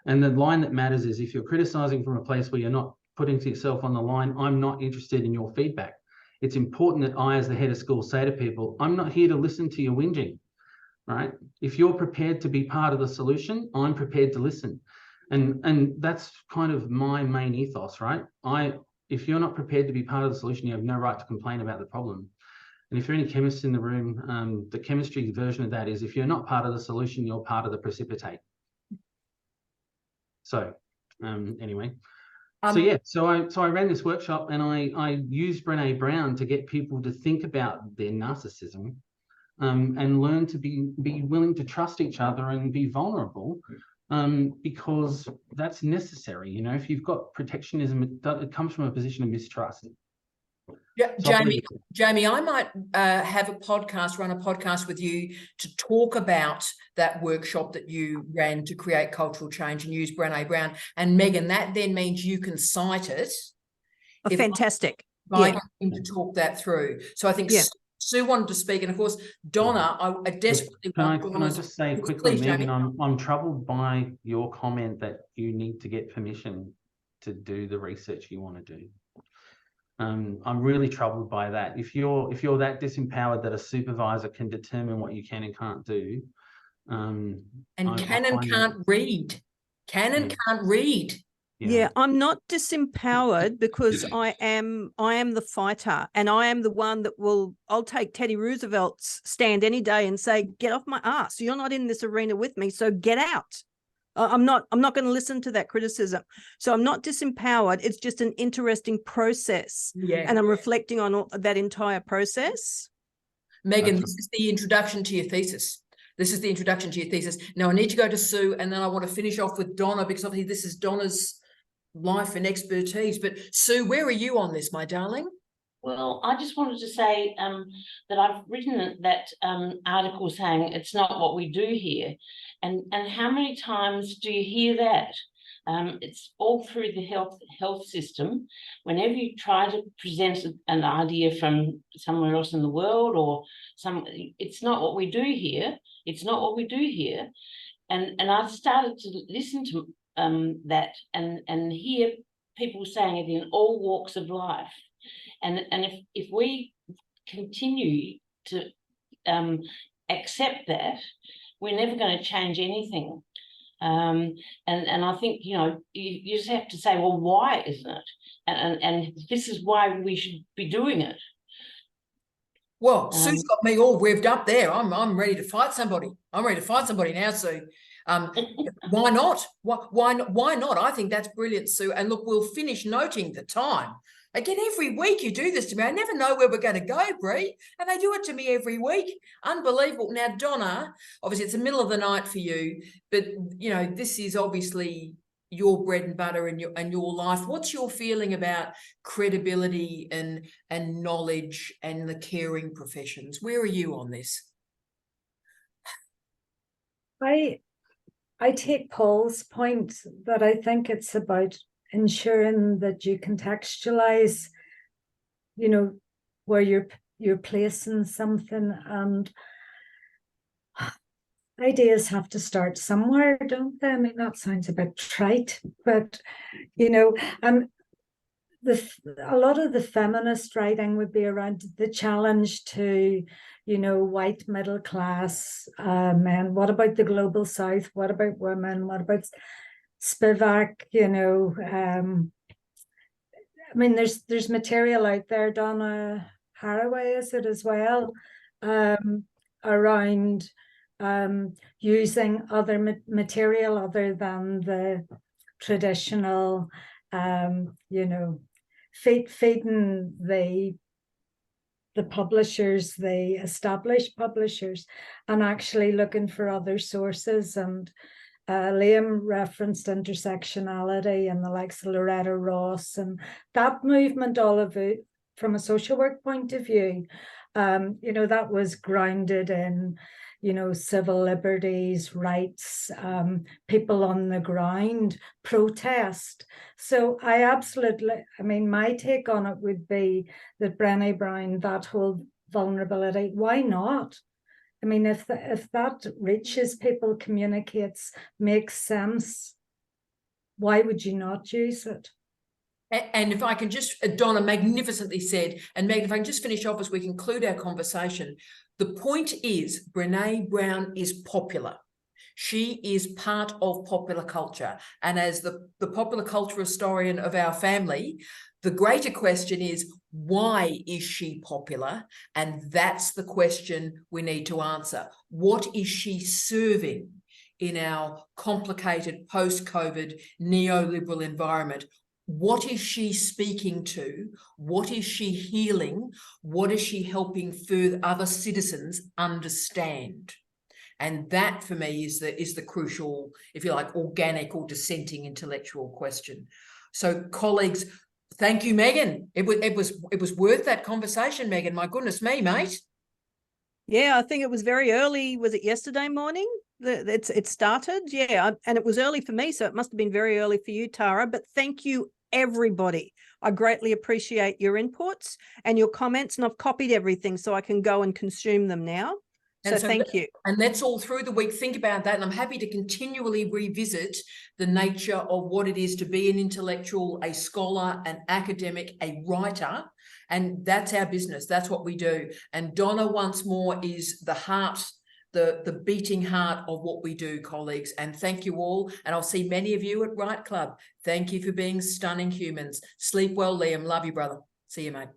And the line that matters is, if you're criticizing from a place where you're not putting yourself on the line, I'm not interested in your feedback. It's important that I, as the head of school, say to people, I'm not here to listen to your whinging, right? If you're prepared to be part of the solution, I'm prepared to listen. And that's kind of my main ethos, right? If you're not prepared to be part of the solution, you have no right to complain about the problem. And if there are any chemists in the room, the chemistry version of that is, if you're not part of the solution, you're part of the precipitate. So anyway, so I ran this workshop, and I used Brene Brown to get people to think about their narcissism, and learn to be willing to trust each other and be vulnerable, because that's necessary. You know, if you've got protectionism, it comes from a position of mistrust. Yeah, So Jamie, I might run a podcast with you to talk about that workshop that you ran to create cultural change and use Brene Brown. And Megan, that then means you can cite it. Oh, fantastic. I to talk that through. So I think Sue wanted to speak, and of course, Donna, I desperately want. Can I just say quickly, please, Megan, I'm troubled by your comment that you need to get permission to do the research you want to do. I'm really troubled by that. If you're that disempowered that a supervisor can determine what you can and can't do, and can't read. Can't read. Yeah, I'm not disempowered because I am the fighter, and I am the one that I'll take Teddy Roosevelt's stand any day and say, get off my ass. You're not in this arena with me, so get out. I'm not going to listen to that criticism. So I'm not disempowered. It's just an interesting process. Yeah. And I'm reflecting on all, that entire process. Megan, this is the introduction to your thesis. This is the introduction to your thesis. Now I need to go to Sue, and then I want to finish off with Donna, because obviously this is Donna's life and expertise. But Sue, where are you on this, my darling? Well, I just wanted to say that I've written that article saying it's not what we do here. And how many times do you hear that? It's all through the health system. Whenever you try to present an idea from somewhere else in the world or it's not what we do here. It's not what we do here. And I've started to listen to that and hear people saying it in all walks of life. And if we continue to accept that, we're never going to change anything. And I think, you know, you just have to say, well, why isn't it? And this is why we should be doing it. Well, Sue's got me all revved up there. I'm ready to fight somebody. I'm ready to fight somebody now, Sue. Why not? Why not? I think that's brilliant, Sue. And look, we'll finish noting the time. Again, every week you do this to me. I never know where we're going to go, Bree. And they do it to me every week. Unbelievable. Now, Donna, obviously it's the middle of the night for you, but, you know, this is obviously your bread and butter and your life. What's your feeling about credibility and knowledge and the caring professions? Where are you on this? I take Paul's point that I think it's about ensuring that you contextualize, you know, where you're placing something, and ideas have to start somewhere, don't they? I mean, that sounds a bit trite, but you know, a lot of the feminist writing would be around the challenge to, you know, white middle class men. What about the global south? What about women? What about Spivak? You know, I mean, there's material out there. Donna Haraway, is it as well, around using other material other than the traditional, you know, feeding the publishers, the established publishers, and actually looking for other sources. And Liam referenced intersectionality and the likes of Loretta Ross and that movement, all of it from a social work point of view. You know, that was grounded in, you know, civil liberties, rights, people on the ground, protest. So I mean, my take on it would be that Brene Brown, that whole vulnerability, why not? I mean, if that reaches people, communicates, makes sense, why would you not use it? And if I can just, Donna magnificently said, and Megan, if I can just finish off as we conclude our conversation, the point is Brene Brown is popular. She is part of popular culture. And as the popular culture historian of our family, the greater question is, why is she popular? And that's the question we need to answer. What is she serving in our complicated post-COVID neoliberal environment? What is she speaking to? What is she healing? What is she helping further other citizens understand? And that for me is the crucial, if you like, organic or dissenting intellectual question. So colleagues, thank you, Megan. It was worth that conversation, Megan. My goodness me, mate. Yeah, I think it was very early. Was it yesterday morning that it started? Yeah, and it was early for me, so it must have been very early for you, Tara. But thank you, everybody. I greatly appreciate your inputs and your comments, and I've copied everything so I can go and consume them now. So thank you. And that's all through the week. Think about that. And I'm happy to continually revisit the nature of what it is to be an intellectual, a scholar, an academic, a writer. And that's our business. That's what we do. And Donna, once more, is the heart, the beating heart of what we do, colleagues. And thank you all. And I'll see many of you at Right Club. Thank you for being stunning humans. Sleep well, Liam. Love you, brother. See you, mate.